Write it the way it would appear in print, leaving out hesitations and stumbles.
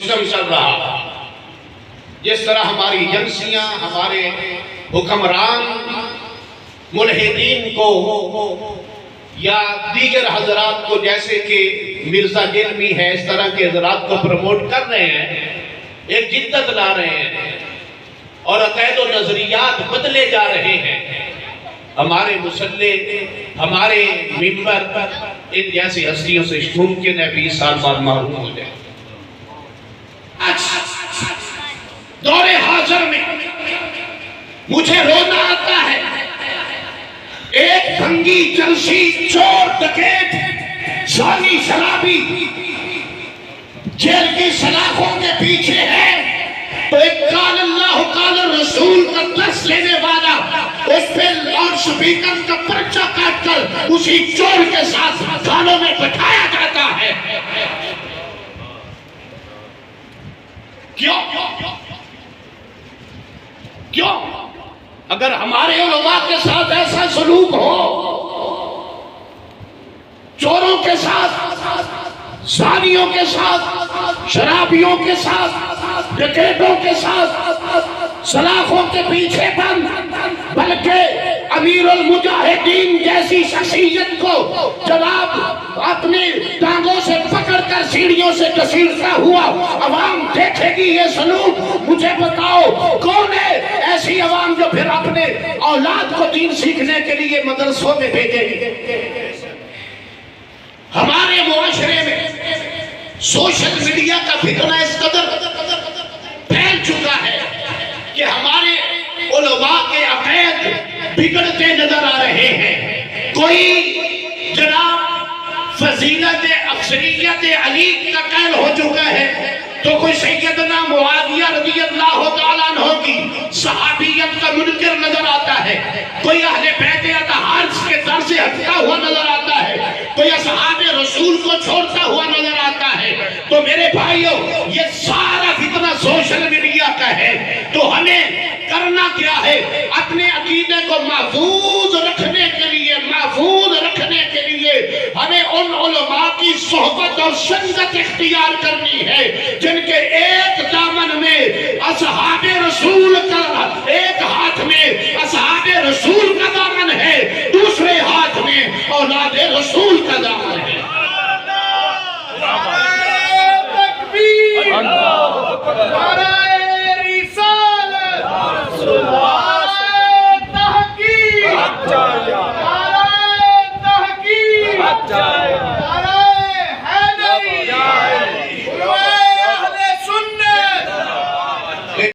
System چل رہا، جس طرح ہماری ایجنسیاں، ہمارے حکمران ملحدین کو یا دیگر حضرات کو، جیسے کہ مرزا جلمی ہے، اس طرح کے حضرات کو پروموٹ کر رہے ہیں، ایک جدت لا رہے ہیں اور عقائد و نظریات بدلے جا رہے ہیں، ہمارے مسلح، ہمارے ممبر ان جیسی ہستیوں سے ممکن ہے 20 سال بعد معروف ہو جائے۔ دور حاضر میں مجھے رونا آتا ہے، ایک بھنگی جلسی چور ڈکیت شانی شرابی جیل کی سلاخوں کے پیچھے ہے، تو ایک قال اللہ قال رسول کا درس لینے والا اس پہ لاؤڈ سپیکر کا پرچہ کاٹ کر اسی چور کے ساتھ گانوں میں بٹھایا جاتا ہے۔ کیوں؟ اگر ہمارے علماء کے ساتھ ایسا سلوک ہو، چوروں کے ساتھ، زانیوں کے ساتھ، شرابیوں کے ساتھ، ڈکیتوں کے ساتھ، سلاخوں کے پیچھے بند، بلکہ امیر المجاہدین جیسی شخصیت کو جناب اپنی ٹانگوں سے پکڑ کر سیڑھیوں سے گھسیٹتا ہوا عوام دیکھے گی یہ سلوک، مجھے بتاؤ کون ہے ایسی عوام جو پھر اپنے اولاد کو دین سیکھنے کے لیے مدرسوں میں بھیجے گی؟ ہمارے معاشرے میں سوشل میڈیا کا فتنہ اس قدر پھیل چکا ہے کہ ہمارے علماء کے عقائد بگڑتے نظر آ رہے ہیں۔ کوئی جناب فضیلت اکثریت علی کا قائل ہو چکا ہے، تو کوئی سیدنا معاویہ رضی اللہ تعالیٰ عنہ کی صحابیت کا منکر نظر آتا ہے، کوئی اہل بیت اطہار کے در سے ہٹتا ہوا نظر آتا ہے، کوئی اصحاب رسول کو چھوڑتا ہوا نظر آتا ہے۔ تو میرے بھائیوں، یہ سارا فتنہ سوشل میڈیا کا ہے، تو ہمیں کرنا کیا ہے؟ اپنے عقیدے کو محفوظ رکھنے کے لیے ہمیں ان علماء کی صحبت اور سنگت اختیار کرنی ہے جن کے ایک دامن میں اصحاب رسول کا، ایک ہاتھ میں اصحاب رسول کا دامن ہے، دوسرے ہاتھ میں اولاد رسول کا دامن ہے۔ اللہ